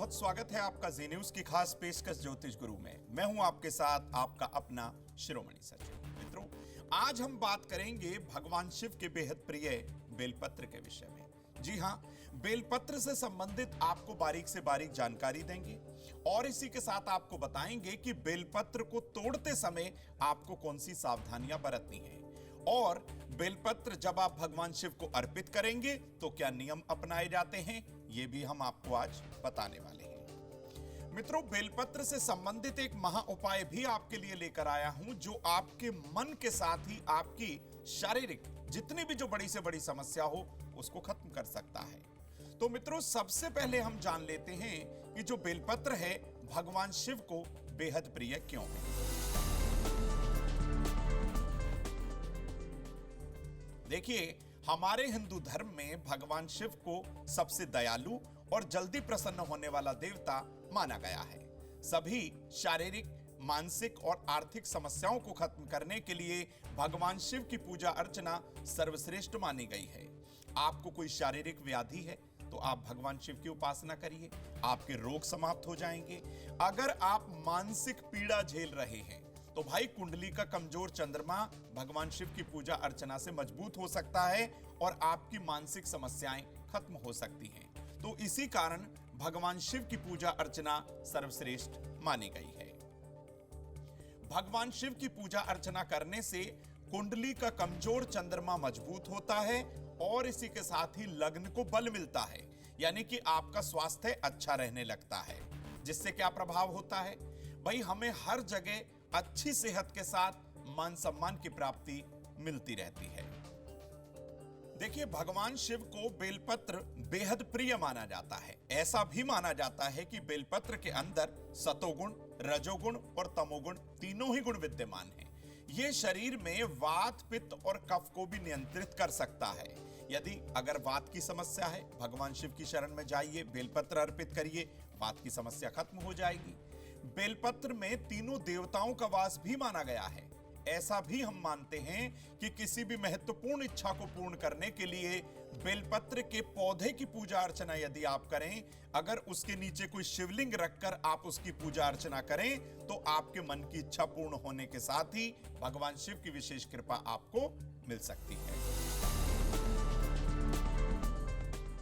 बहुत स्वागत है आपका जी न्यूज की खास पेशकश ज्योतिष गुरु में। मैं हूं आपके साथ आपका अपना शिरोमणि सचिव। मित्रों, आज हम बात करेंगे भगवान शिव के बेहद प्रिय बेलपत्र के विषय में। जी हां, बेलपत्र से संबंधित आपको बारीक से बारीक जानकारी देंगे और इसी के साथ आपको बताएंगे कि बेलपत्र को तोड़ते समय आपको कौन सी सावधानियां बरतनी है और बेलपत्र जब आप भगवान शिव को अर्पित करेंगे तो क्या नियम अपनाए जाते हैं, ये भी हम आपको आज बताने वाले हैं। मित्रों, बेलपत्र से संबंधित एक महा उपाय भी आपके लिए लेकर आया हूं जो आपके मन के साथ ही आपकी शारीरिक जितनी भी जो बड़ी से बड़ी समस्या हो उसको खत्म कर सकता है। तो मित्रों, सबसे पहले हम जान लेते हैं कि जो बेलपत्र है भगवान शिव को बेहद प्रिय क्यों है। देखिए, हमारे हिंदू धर्म में भगवान शिव को सबसे दयालु और जल्दी प्रसन्न होने वाला देवता माना गया है। सभी शारीरिक, मानसिक और आर्थिक समस्याओं को खत्म करने के लिए भगवान शिव की पूजा अर्चना सर्वश्रेष्ठ मानी गई है। आपको कोई शारीरिक व्याधि है तो आप भगवान शिव की उपासना करिए, आपके रोग समाप्त हो जाएंगे। अगर आप मानसिक पीड़ा झेल रहे हैं तो भाई कुंडली का कमजोर चंद्रमा भगवान शिव की पूजा अर्चना से मजबूत हो सकता है और आपकी मानसिक समस्याएं खत्म हो सकती हैं। तो इसी कारण भगवान शिव की पूजा अर्चना सर्वश्रेष्ठ मानी गई है। भगवान शिव की पूजा अर्चना करने से कुंडली का कमजोर चंद्रमा मजबूत होता है और इसी के साथ ही लग्न को बल मिलता है, यानी कि आपका स्वास्थ्य अच्छा रहने लगता है। जिससे क्या प्रभाव होता है भाई, हमें हर जगह अच्छी सेहत के साथ मान सम्मान की प्राप्ति मिलती रहती है। देखिए, भगवान शिव को बेलपत्र बेहद प्रिय माना जाता है। ऐसा भी माना जाता है कि बेलपत्र के अंदर सतोगुण, रजोगुण और तमोगुण तीनों ही गुण विद्यमान हैं। ये शरीर में वात, पित्त और कफ को भी नियंत्रित कर सकता है। यदि अगर वात की समस्या है, भगवान शिव की शरण में जाइए, बेलपत्र अर्पित करिए, वात की समस्या खत्म हो जाएगी। बेलपत्र में तीनों देवताओं का वास भी माना गया है। ऐसा भी हम मानते हैं कि किसी भी महत्वपूर्ण इच्छा को पूर्ण करने के लिए बेलपत्र के पौधे की पूजा अर्चना यदि आप करें, अगर उसके नीचे कोई शिवलिंग रखकर आप उसकी पूजा अर्चना करें तो आपके मन की इच्छा पूर्ण होने के साथ ही भगवान शिव की विशेष कृपा आपको मिल सकती है।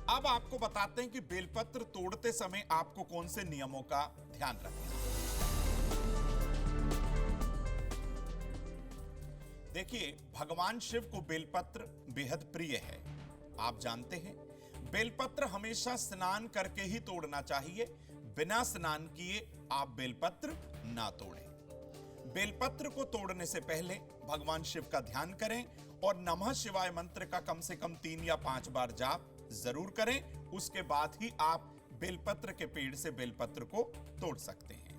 अब आपको बताते हैं कि बेलपत्र तोड़ते समय आपको कौन से नियमों का ध्यान रखना है। देखिए, भगवान शिव को बेलपत्र बेहद प्रिय है। आप जानते हैं, बेलपत्र हमेशा स्नान करके ही तोड़ना चाहिए। बिना स्नान किए आप बेलपत्र ना तोड़ें। बेलपत्र को तोड़ने से पहले भगवान शिव का ध्यान करें और नमः शिवाय मंत्र का कम से कम 3 या 5 बार जाप जरूर करें। उसके बाद ही आप बेलपत्र के पेड़ से बेलपत्र को तोड़ सकते हैं।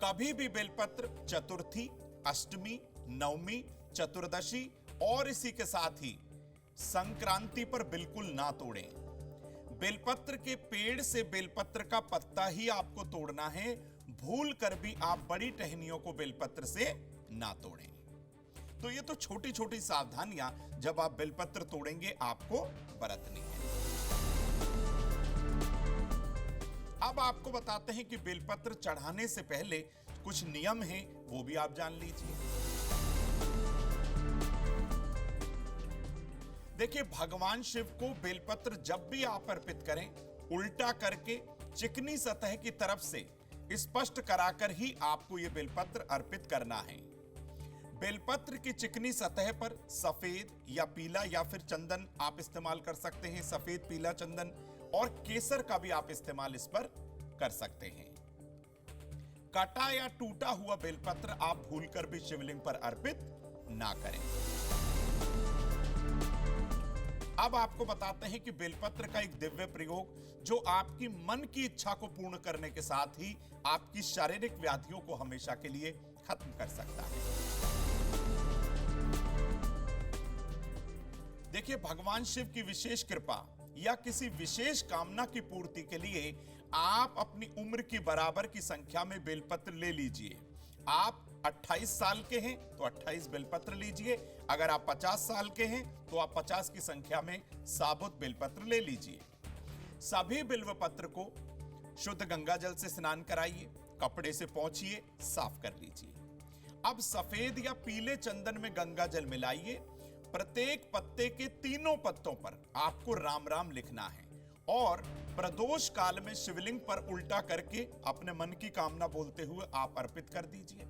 कभी भी बेलपत्र चतुर्थी, अष्टमी, नवमी, चतुर्दशी और इसी के साथ ही संक्रांति पर बिल्कुल ना तोड़ें। बेलपत्र के पेड़ से बेलपत्र का पत्ता ही आपको तोड़ना है। भूल कर भी आप बड़ी टहनियों को बेलपत्र से ना तोड़ें। तो ये तो छोटी छोटी सावधानियां जब आप बेलपत्र तोड़ेंगे आपको बरतनी है। अब आपको बताते हैं कि बेलपत्र चढ़ाने से पहले कुछ नियम हैं, वो भी आप जान लीजिए। देखिए, भगवान शिव को बेलपत्र जब भी आप अर्पित करें, उल्टा करके चिकनी सतह की तरफ से स्पष्ट कराकर ही आपको यह बेलपत्र अर्पित करना है। बेलपत्र की चिकनी सतह पर सफेद या पीला या फिर चंदन आप इस्तेमाल कर सकते हैं। सफेद, पीला चंदन और केसर का भी आप इस्तेमाल इस पर कर सकते हैं। कटा या टूटा हुआ बेलपत्र आप भूलकर भी शिवलिंग पर अर्पित ना करें। अब आपको बताते हैं कि बेलपत्र का एक दिव्य प्रयोग जो आपकी मन की इच्छा को पूर्ण करने के साथ ही आपकी शारीरिक व्याधियों को हमेशा के लिए खत्म कर सकता है। देखिए, भगवान शिव की विशेष कृपा या किसी विशेष कामना की पूर्ति के लिए आप अपनी उम्र की बराबर की संख्या में बेलपत्र ले लीजिए। आप 28 साल के हैं तो 28 बेलपत्र लीजिए। अगर आप 50 साल के हैं तो आप 50 की संख्या में साबुत बेलपत्र ले लीजिए। सभी बिल्व पत्र को शुद्ध गंगा जल से स्नान कराइए, कपड़े से पोंछिए, साफ कर लीजिए। अब सफेद या पीले चंदन में गंगा जल मिलाइए। प्रत्येक पत्ते के तीनों पत्तों पर आपको राम राम लिखना है और प्रदोष काल में शिवलिंग पर उल्टा करके अपने मन की कामना बोलते हुए आप अर्पित कर दीजिए।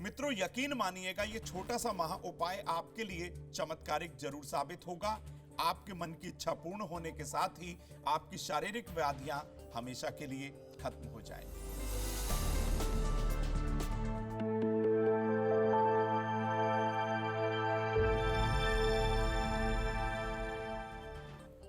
मित्रों, यकीन मानिएगा ये छोटा सा महा उपाय आपके लिए चमत्कारिक जरूर साबित होगा। आपके मन की इच्छा पूर्ण होने के साथ ही आपकी शारीरिक व्याधियां हमेशा के लिए खत्म हो जाएंगी।